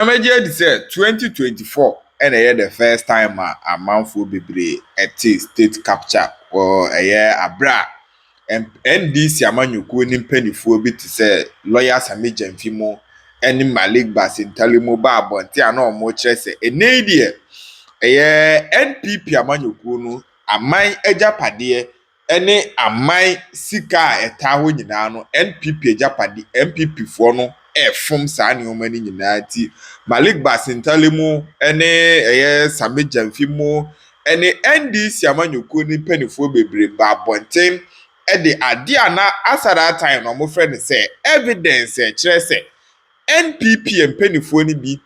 Emeje di say 2024 and the first time a manfo bebre at state capture or abra NDC amanyuku ni mpanifuo bi te say lawyer Sami Jamfimo ene Malik Basintalimo ba abonte ana omo kire say ene die NPP amanyuku no aman ejapade ene aman sika eta ho nyina no NPP ejapade MPP fo no efom saa ne oma ni nyina ti Malik Basintalimo ene Sami Jamfimo ene NDC amanyuku ni mpanifuo bebre ba abonte de ade ana asara time no mo friend say evidence kire say NPP mpanifuo ni bi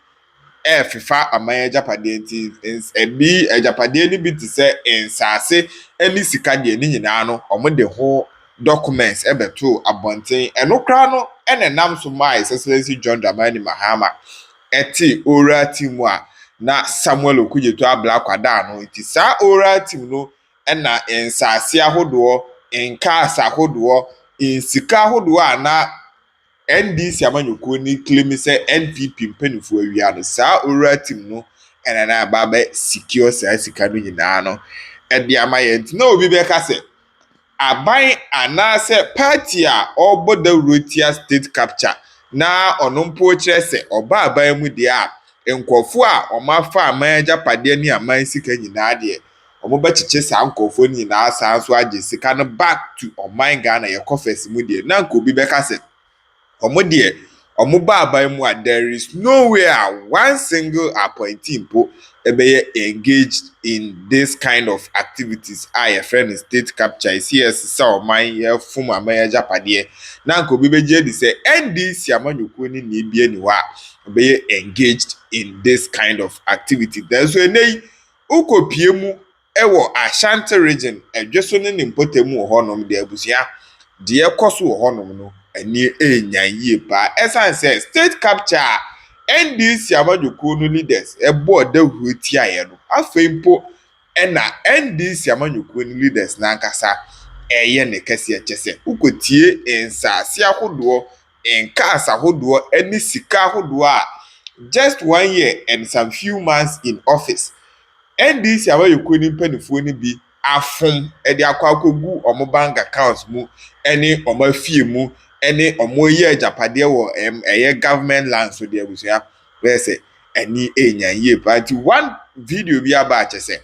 fifa aman ejapade nti ebi ejapade ni bi te say ensase eni sika de ni nyina no omo de ho documents ebeto abonten enokra no enenam so mai Excellency John Dramani Mahama eti ora team a na Samuel Okujeto abla kwada no nti sa ora team no na ensase ahodo nkasa ahodo nsika ahodo a na NDC amanyuku ni claim say NPP mpanifo awia no sa ora team no na baba secure sa sika no nyina no de amaye nti na obi be ka say aban anase party a oboda rotia state capture na onompo kire say oba aban mu de a nkofo a omafa aman ajapade ni aman sika nyina de omo ba chiche sa nkofo ni na asa so age sika no back to oman Ghana ye coffers mu de na nko obi be ka say omo de omo ba aban mu a there is nowhere one single appointee mpo ebeye engaged in this kind of activities your friend is state capture is here so oman ye fum aman ajapade na nko obi be je di say NDC amanyuku ni bia ni wa ebeye engaged in this kind of activity then so enei ukopie mu ewo Ashanti region edweso ne nimpotemu honom de abusia de ekoso honom no ani enyan yie pa esan say state capture NDC amanyuku no leaders ebo da huti aye no afempo na NDC amanyuku no leaders na nkasa eye ne kase echese ukotie ensase ahodo enkasa ahodo ani sika ahodo a just 1 year and some few months in office NDC amanyuku ni mpanifo ni bi afom de akwakogu omo bank accounts mu ene omo afie mu ene omo ye ajapade wo government land so de abusia we say ani enyan ye but one video bi aba chese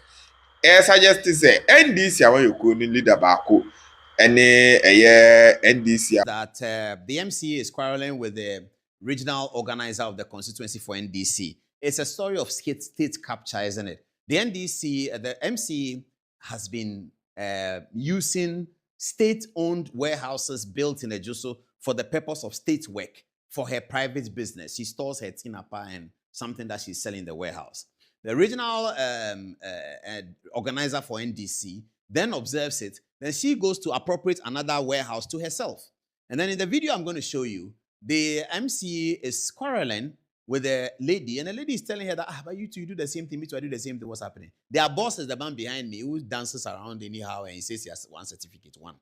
suggest say NDC amanyuku ni leader baako ene NDC that the MCA is quarreling with the regional organizer of the constituency for NDC. It's a story of state capture, isn't it? The NDC, the MC has been using state-owned warehouses built in Ejuso for the purpose of state work for her private business. She stores her tinapa and something that she's selling in the warehouse. The regional organizer for NDC then observes it. Then she goes to appropriate another warehouse to herself. And then in the video I'm going to show you, the MC is quarreling with a lady, and the lady is telling her that, but you two do the same thing, me too, I do the same thing, what's happening? Their boss is the man behind me who dances around anyhow and he says he has one certificate, one.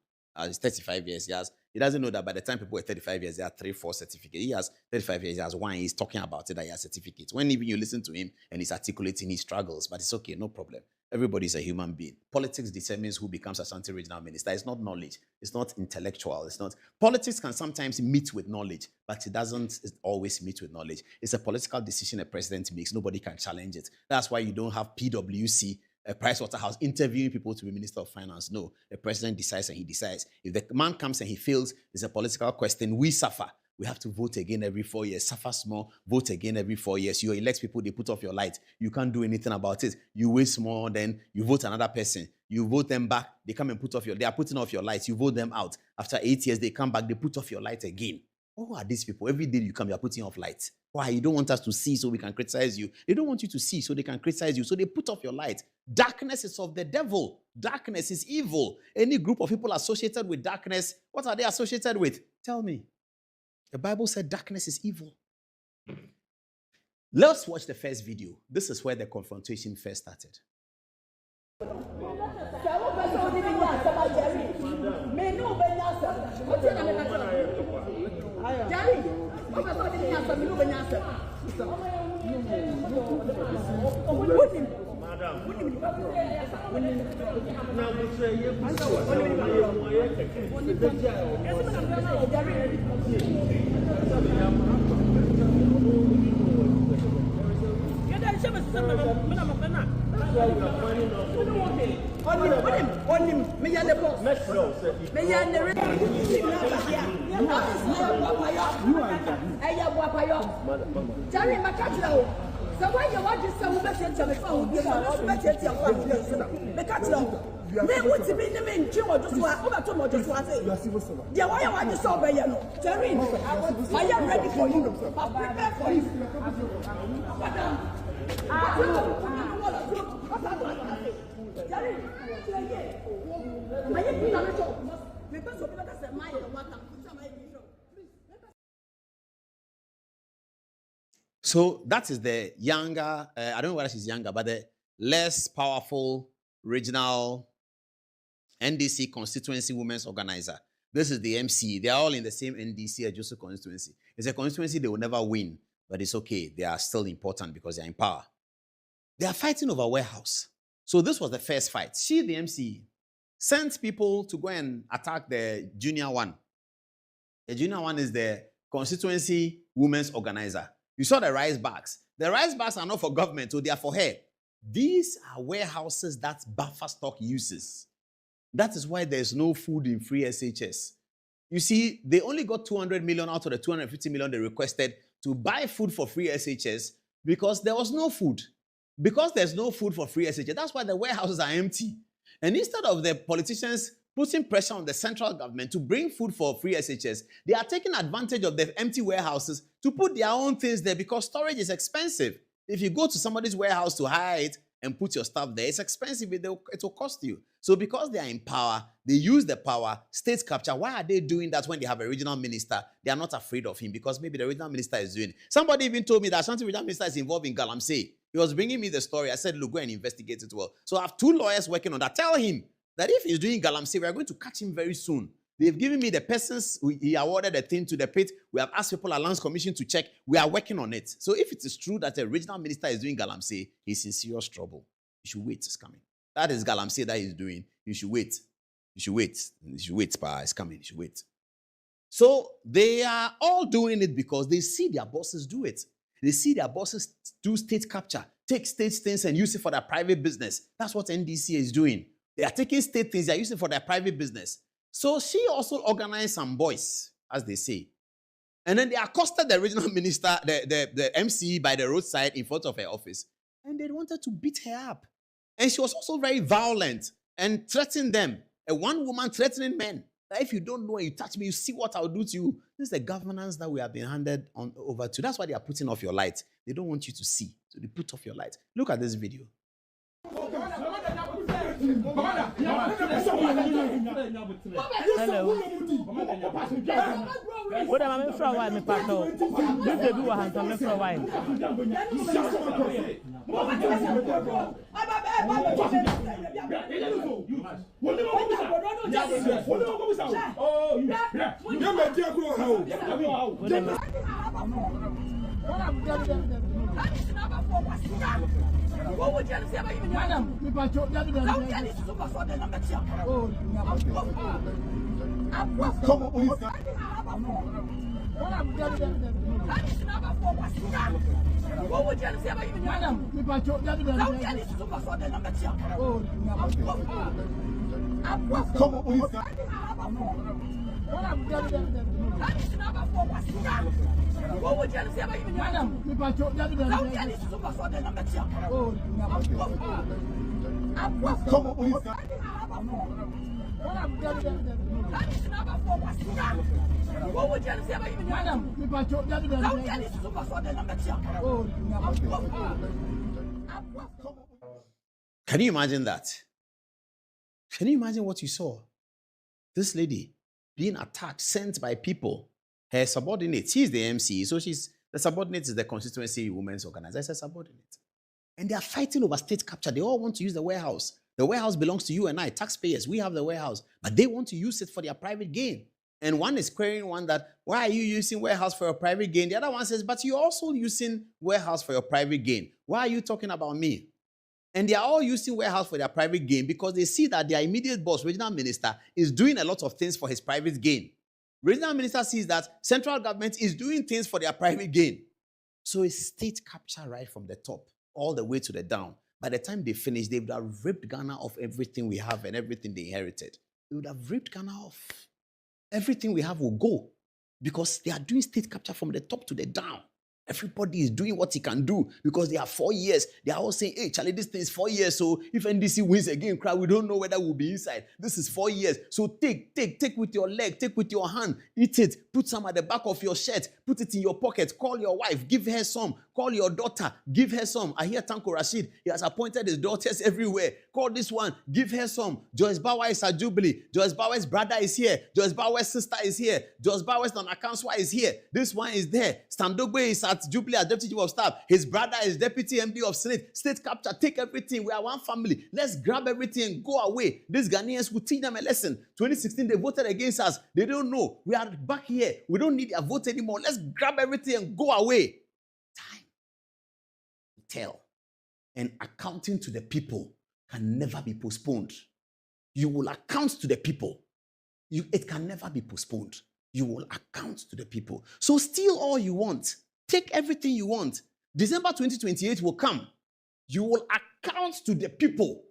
He's 35 years, he doesn't know that by the time people are 35 years, they have 3-4 certificates. He has 35 years, he has one, he's talking about it, that he has certificates. When even you listen to him and he's articulating his struggles, but it's okay, no problem. Everybody's a human being. Politics determines who becomes Ashanti regional minister. It's not knowledge. It's not intellectual. It's not. Politics can sometimes meet with knowledge, but it doesn't always meet with knowledge. It's a political decision a president makes. Nobody can challenge it. That's why you don't have PwC, a Pricewaterhouse, interviewing people to be Minister of Finance. No, the president decides and he decides. If the man comes and he fails, it's a political question. We suffer. We have to vote again every 4 years. Suffer small, vote again every 4 years. You elect people, they put off your light. You can't do anything about it. You waste more, then you vote another person. You vote them back, they come and they are putting off your lights. You vote them out. After 8 years, they come back, they put off your light again. Who are these people? Every day you come, you are putting off lights. Why? You don't want us to see so we can criticize you. They don't want you to see so they can criticize you. So they put off your light. Darkness is of the devil. Darkness is evil. Any group of people associated with darkness, what are they associated with? Tell me. The Bible said darkness is evil. Let's watch the first video. This is where the confrontation first started. So why you want to say we better tell me phone? You better tell me. Because me what to be the main chill just what over to just what say. Yeah, why you want to solve it? Terry, I am ready for you. I'm prepared for you. So that is the younger, I don't know whether she's younger, but the less powerful regional NDC constituency women's organizer. This is the MC. They are all in the same NDC Joseph constituency. It's a constituency they will never win, but it's okay. They are still important because they are in power. They are fighting over warehouse. So this was the first fight. She, the MC, sent people to go and attack the junior one. The junior one is the constituency women's organizer. You saw the rice bags. The rice bags are not for government, so they are for her. These are warehouses that buffer stock uses. That is why there's no food in free SHS. You see, they only got 200 million out of the 250 million they requested to buy food for free SHS because there was no food. Because there's no food for free SHS, that's why the warehouses are empty. And instead of the politicians putting pressure on the central government to bring food for free SHS, they are taking advantage of the empty warehouses to put their own things there because storage is expensive. If you go to somebody's warehouse to hire it and put your stuff there, it's expensive. It will cost you. So because they are in power, they use the power, state capture. Why are they doing that when they have a regional minister? They are not afraid of him because maybe the regional minister is doing it. Somebody even told me that Ashanti regional minister is involved in Galamsey. He was bringing me the story. I said, look, go and investigate it well. So I have 2 lawyers working on that. Tell him that if he's doing Galamsey, we are going to catch him very soon. They've given me the persons he awarded a thing to the pit. We have asked People Lands Commission to check. We are working on it. So if it is true that a regional minister is doing Galamsey, he's in serious trouble. You should wait. It's coming. That is Galamsey that he's doing. You should wait. You should wait. You should wait, pa. It's coming. You should wait. So they are all doing it because they see their bosses do it. They see their bosses do state capture, take state things and use it for their private business. That's what NDC is doing. They are taking state things, they are using it for their private business. So she also organized some boys, as they say. And then they accosted the regional minister, the MC by the roadside in front of her office. And they wanted to beat her up. And she was also very violent and threatened them. A one woman threatening men. That if you don't know and you touch me, you see what I'll do to you. This is the governance that we have been handed on over to. That's why they are putting off your light. They don't want you to see. So they put off your light. Look at this video. Hello. What am I for a while, my partner? This baby will have come for a while. What would you say about you, madam? How can you super for the number? What would you say about you, madam? How can you super for the number? What would you say about you, madam? How can you super for the number? What would you say about you, madam? How can you super for the number? Can you imagine that? Can you imagine what you saw? This lady being attacked, sent by people, her subordinate. She's the MC, so she's the subordinate is the constituency women's organizer. It's a subordinate. And they are fighting over state capture. They all want to use the warehouse. The warehouse belongs to you and I, taxpayers. We have the warehouse, but they want to use it for their private gain. And one is querying one that, why are you using warehouse for your private gain? The other one says, but you're also using warehouse for your private gain. Why are you talking about me? And they are all using warehouse for their private gain because they see that their immediate boss, regional minister, is doing a lot of things for his private gain. Regional minister sees that central government is doing things for their private gain. So it's state capture right from the top all the way to the down. By the time they finish, they would have ripped Ghana off everything we have and everything they inherited. They would have ripped Ghana off. Everything we have will go because they are doing state capture from the top to the down. Everybody is doing what he can do because they are 4 years. They are all saying, hey, Charlie, this thing is 4 years. So if NDC wins again, we don't know whether we'll be inside. This is 4 years. So take with your leg, take with your hand, eat it, put some at the back of your shirt, put it in your pocket, call your wife, give her some, call your daughter, give her some. I hear Tanko Rashid, he has appointed his daughters everywhere. Call this one, give her some. Joyce Bauer is at Jubilee. Joyce Bauer's brother is here. Joyce Bauer's sister is here. Joyce Bauer's non-accounts is here. This one is there. Standogbe is at Jubilee as Deputy Chief of Staff. His brother is Deputy MD of Senate. State capture, take everything. We are one family. Let's grab everything and go away. These Ghanaians will teach them a lesson. 2016, they voted against us. They don't know. We are back here. We don't need their vote anymore. Let's grab everything and go away. Time to tell. And accounting to the people can never be postponed. You will account to the people. It can never be postponed. You will account to the people. So steal all you want. Take everything you want. December 2028 will come. You will account to the people.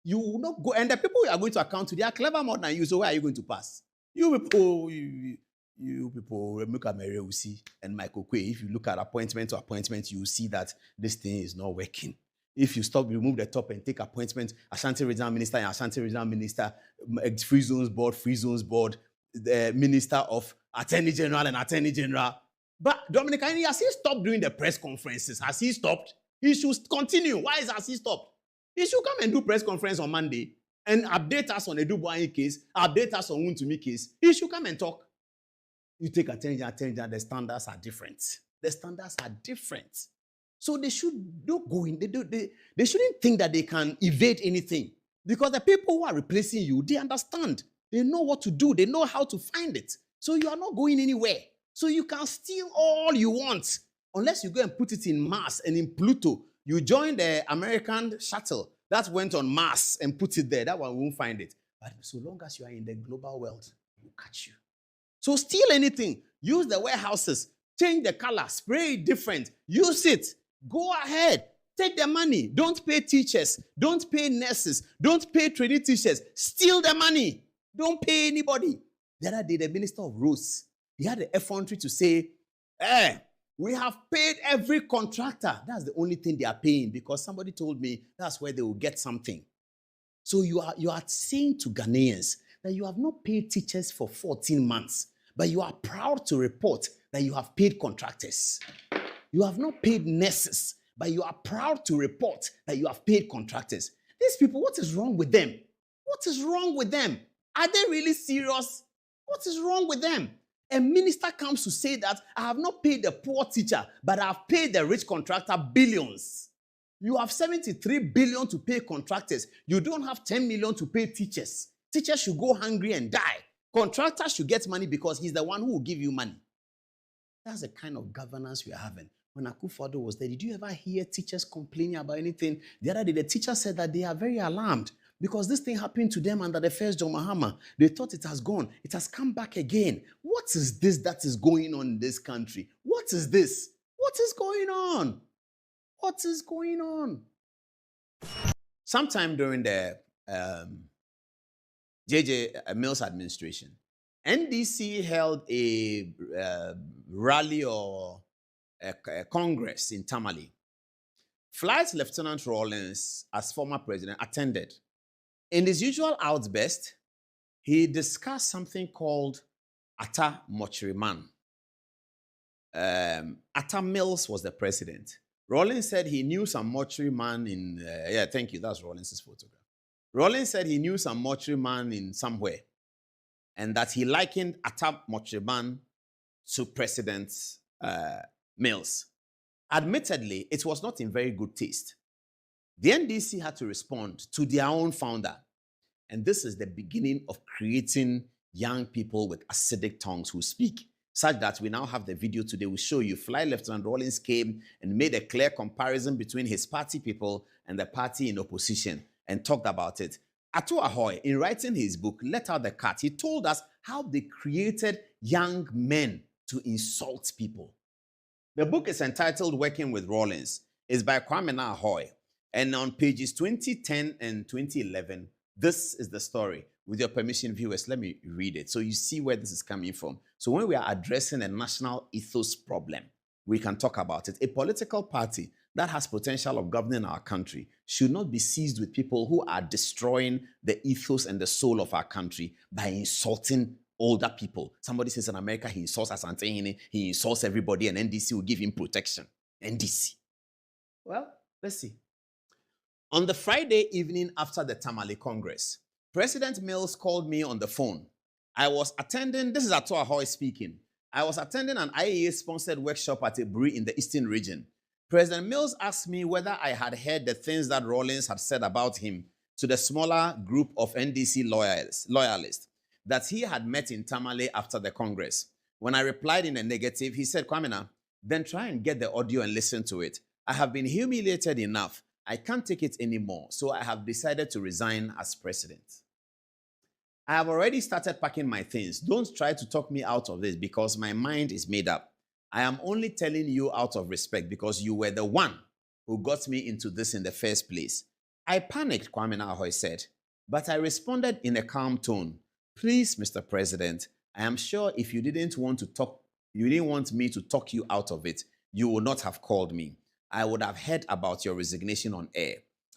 You will not go. And the people you are going to account to, they are clever more than you. So where are you going to pass? You people, Remuka Mary will see, and Michael Kwe, if you look at appointment to appointment, you will see that this thing is not working. If you remove the top and take appointment, Ashanti Regional Minister and Ashanti Regional Minister, Free Zones Board, the Minister of Attorney General and Attorney General. But Dominic, has he stopped doing the press conferences? Has he stopped? He should continue. Why has he stopped? He should come and do press conference on Monday and update us on the Dubois case, update us on Wuntumi case. He should come and talk. You take attention, the standards are different. The standards are different. So they should not go in. They shouldn't think that they can evade anything. Because the people who are replacing you, they understand. They know what to do. They know how to find it. So you are not going anywhere. So you can steal all you want. Unless you go and put it in Mars and in Pluto. You join the American shuttle that went on Mars and put it there. That one won't find it. But so long as you are in the global world, we'll catch you. So steal anything. Use the warehouses. Change the color. Spray it different. Use it. Go ahead. Take the money. Don't pay teachers. Don't pay nurses. Don't pay trainee teachers. Steal the money. Don't pay anybody. The other day, the Minister of Roads, he had the effrontery to say, we have paid every contractor. That's the only thing they are paying because somebody told me that's where they will get something. So you are saying to Ghanaians that you have not paid teachers for 14 months, but you are proud to report that you have paid contractors. You have not paid nurses, but you are proud to report that you have paid contractors. These people, what is wrong with them? What is wrong with them? Are they really serious? What is wrong with them? A minister comes to say that I have not paid the poor teacher, but I have paid the rich contractor billions. You have 73 billion to pay contractors. You don't have 10 million to pay teachers. Teachers should go hungry and die. Contractors should get money because he's the one who will give you money. That's the kind of governance we are having. When Akufo-Addo was there, did you ever hear teachers complaining about anything? The other day, the teacher said that they are very alarmed because this thing happened to them under the first John Mahama. They thought it has gone. It has come back again. What is this that is going on in this country? What is this? What is going on? What is going on? Sometime during the J.J. Mills administration, NDC held a rally or a congress in Tamale. Flight Lieutenant Rawlings, as former president, attended. In his usual outburst, he discussed something called Atta Mochiriman. Atta Mills was the president. Rawlings said he knew some mortuary man in, thank you, that's Rawlings' photograph. Rawlings said he knew some mortuary man in somewhere and that he likened Atta Mochiriman to President Mills. Admittedly, it was not in very good taste. The NDC had to respond to their own founder. And this is the beginning of creating young people with acidic tongues who speak, such that we now have the video today. We'll show you. Fly Lieutenant Rawlings came and made a clear comparison between his party people and the party in opposition and talked about it. Ato Ahoy, in writing his book, Let Out the Cat, he told us how they created young men to insult people. The book is entitled Working with Rawlings. It's by Kwame Ahoy. And on pages 2010 and 2011, this is the story. With your permission, viewers, let me read it so you see where this is coming from. So when we are addressing a national ethos problem, we can talk about it. A political party that has potential of governing our country should not be seized with people who are destroying the ethos and the soul of our country by insulting older people. Somebody says in America, he insults Asante, he insults everybody, and NDC will give him protection. NDC. Well, let's see. On the Friday evening after the Tamale Congress, President Mills called me on the phone. I was attending, this is Ato Ahoy speaking. I was attending an IAA-sponsored workshop at a brewery in the Eastern region. President Mills asked me whether I had heard the things that Rawlings had said about him to the smaller group of NDC loyalists that he had met in Tamale after the Congress. When I replied in a negative, he said, Kwamina, then try and get the audio and listen to it. I have been humiliated enough. I can't take it anymore, so I have decided to resign as president. I have already started packing my things. Don't try to talk me out of this because my mind is made up. I am only telling you out of respect because you were the one who got me into this in the first place. I panicked, Kwame Ahoy said, but I responded in a calm tone. Please, Mr. President, I am sure if you didn't want me to talk you out of it, you would not have called me. I would have heard about your resignation on air.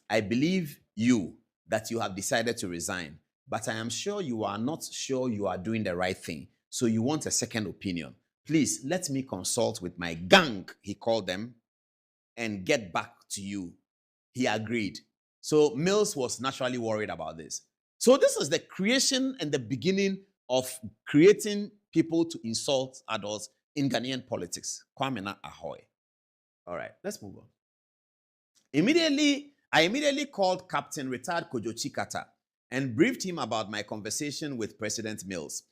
I believe you that you have decided to resign, but I am sure you are not sure you are doing the right thing, so you want a second opinion. Please let me consult with my gang, he called them, and get back to you. He agreed. So Mills was naturally worried about this. So this is the creation and the beginning of creating people to insult adults in Ghanaian politics. Kwame Ahoy. All right, let's move on. I immediately called Captain Retired Kojo Chikata and briefed him about my conversation with President Mills.